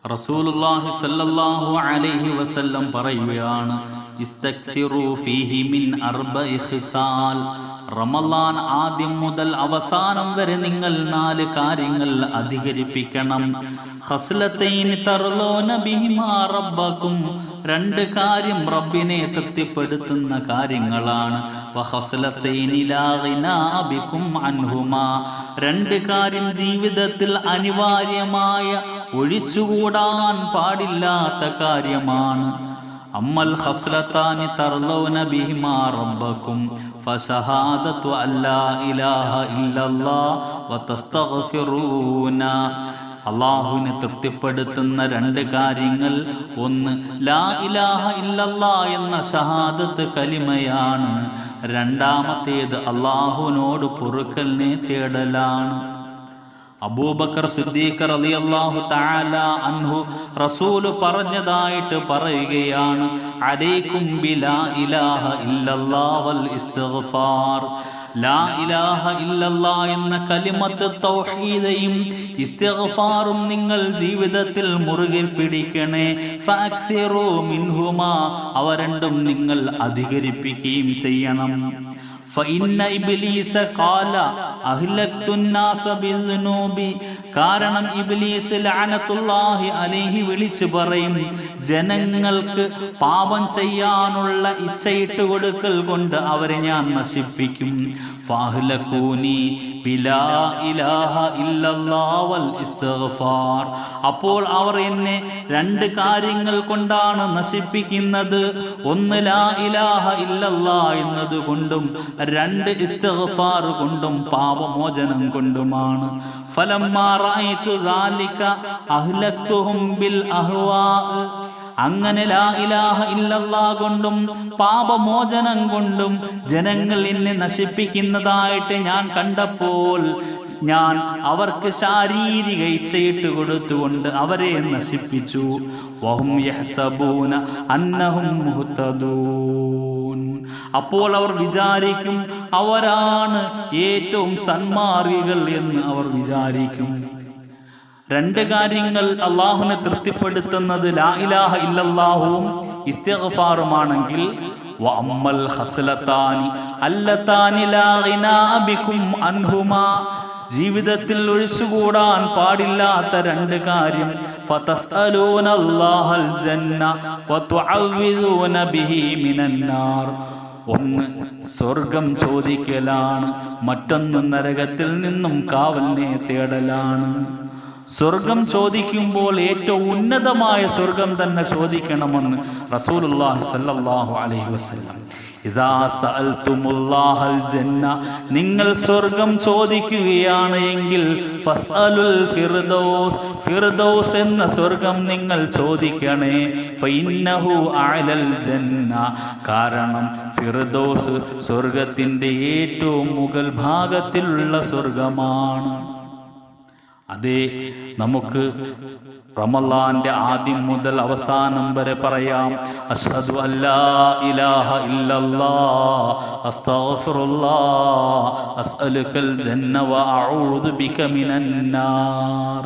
റസൂലുള്ളാഹി സ്വല്ലല്ലാഹു അലൈഹി വസല്ലം പറയുകയാണ്, ഇസ്തക്സിറു ഫീഹി മിൻ അർബഇ ഖിസാൽ. റമളാൻ ആദ്യം മുതൽ അവസാനം വരെ നിങ്ങൾ 4 കാര്യങ്ങൾ അധികരിപ്പിക്കണം. ഖസ്ലതൈനി തർലൂന ബിഹിമാ റബ്ബക്കും. 2 കാര്യം റബ്ബിനെ തൃപ്തിപ്പെടുത്തുന്ന കാര്യങ്ങളാണ്. വഖസ്ലതൈനി ലാ ഗിനാ ബികും അൻഹുമാ. 2 കാര്യം ജീവിതത്തിൽ അനിവാര്യമായ ഒഴിച്ചുകൂടാൻ പാടില്ലാത്ത കാര്യമാണ്. അമ്മൽ ഖസ്ലതാനി തർലൂന ബിഹിമാ റബ്ബക്കും ഫശഹാദതു അല്ലാ ഇലാഹ ഇല്ലല്ലാഹ് വതസ്തഗ്ഫിറൂന. അള്ളാഹുവിനെ തൃപ്തിപ്പെടുത്തുന്ന 2 കാര്യങ്ങൾ, ഒന്ന് ലാ ഇലാഹ ഇല്ലല്ലാഹ് എന്ന ഷഹാദത്ത് കലിമയാണ്. രണ്ടാമത്തേത് അള്ളാഹുവിനോട് പൊറുക്കലിനെ തേടലാണ്. അബൂബക്കർ സിദ്ദീഖ് റളിയല്ലാഹു തആല അൻഹു റസൂൽ പറഞ്ഞതായിട്ട് പറയുകയാണ്, അലൈക്കും ബിലാ ഇലാഹ ഇല്ലല്ലാഹ് വൽ ഇസ്തിഗ്ഫാർ. ലാ ഇലാഹ ഇല്ലല്ലാഹ് എന്ന കലിമത്ത് തൗഹീദയും ഇസ്തിഗ്ഫാറും നിങ്ങൾ ജീവിതത്തിൽ മുറുകെ പിടിക്കണേ. ഫഅക്സിറു മിൻഹുമാ. അവ രണ്ടും നിങ്ങൾ അധികരിപ്പിക്കുകയും ചെയ്യണം. ഫഇന്ന ഇബ്ലീസ ഖാല അഹ്ലക്തു الناس بالذنوب. കാരണം ഇബ്ലീസ് ലഅനത്തുല്ലാഹി അലൈഹി വിളിച്ചു പറയും, ജനങ്ങൾക്ക് പാപം ചെയ്യാനുള്ള ഇച്ഛയിട്ട് കൊടുക്കൽ കൊണ്ട് അവരെ ഞാൻ നശിപ്പിക്കും. ഫഅഹ്ലകൂനി ബിലാ ഇലാഹ ഇല്ലല്ലാഹ് വൽ ഇസ്തിഗ്ഫാർ. അപ്പോൾ അവർ എന്നെ 2 കാര്യങ്ങൾ കൊണ്ടാണ് നശിപ്പിക്കുന്നത്. ഒന്ന് ലാ ഇലാഹ ഇല്ലല്ലാഹ് എന്നതുകൊണ്ടും 2 ഇസ്തിഗ്ഫാർ കൊണ്ടും പാപമോചനം കൊണ്ടുമാണ്. ഫലമ്മാ റഅയ്തു ദാലിക അഹ്ലക്തുഹും ബിൽ അഹ്വാ. അങ്ങനെ ലാ ഇലാഹ ഇല്ലല്ലാഹ് കൊണ്ടും പാപമോചനം കൊണ്ടും ജനങ്ങൾ എന്നെ നശിപ്പിക്കുന്നതായിട്ട് ഞാൻ കണ്ടപ്പോൾ ഞാൻ അവർക്ക് ശാരീരിക ഇച്ഛയിട്ട് കൊടുത്തുകൊണ്ട് അവരെ നശിപ്പിച്ചു. വഹും യഹ്സബൂന അന്നഹും മുഹ്തദൂൻ. അപ്പോൾ അവർ വിചാരിക്കും അവരാണ് ഏറ്റവും സന്മാർഗികൾ എന്ന് അവർ വിചാരിക്കും. 2 കാര്യങ്ങൾ അള്ളാഹുവിനെ തൃപ്തിപ്പെടുത്തുന്നത് ലാ ഇലാഹ ഇല്ലല്ലാഹുവും ഇസ്തിഗ്ഫാറുമാണെങ്കിൽ, വഅമ്മൽ ഖസ്ലതാനി അല്ലതാനി ലാ ഗിനാ ബികും അൻഹുമാ. ജീവിതത്തിൽ ഒഴിച്ചുകൂടാൻ പാടില്ലാത്ത 2 കാര്യം, ഫതസ്അലൂന അല്ലാഹൽ ജന്ന വതുഅവ്വിദൂന ബിഹി മിനന്നാർ. ഒന്ന് സ്വർഗം ചോദിക്കലാണ്, മറ്റൊന്ന് നരകത്തിൽ നിന്നും കാവലിനെ തേടലാണ്. സ്വർഗം ചോദിക്കുമ്പോൾ ഏറ്റവും ഉന്നതമായ സ്വർഗം തന്നെ ചോദിക്കണമെന്ന് റസൂലുള്ളാഹി സ്വല്ലല്ലാഹു അലൈഹി വസല്ലം. ഇദാ സഅൽതുമുല്ലാഹൽ ജന്ന, നിങ്ങൾ സ്വർഗം ചോദിക്കുകയാണ് എങ്കിൽ ഫസ്അലുൽ ഫിർദൗസ്, ഫിർദൗസ് എന്ന സ്വർഗം നിങ്ങൾ ചോദിക്കണേ. ഫഇന്നഹു അഅലൽ ജന്ന, കാരണം ഫിർദൗസ് സ്വർഗത്തിന്റെ ഏറ്റവും മുകൾ ഭാഗത്തിലുള്ള സ്വർഗമാണ്. അതേ, നമുക്ക് റമളാന്റെ ആദ്യം മുതൽ അവസാനം വരെ പറയാം, അശ്ഹദു അല്ലാ ഇലാഹ ഇല്ലല്ലാഹ് അസ്തഗ്ഫിറുല്ലാഹ് അസ്അലുകൽ ജന്ന വ അഊദു ബിക മിനന്നാർ.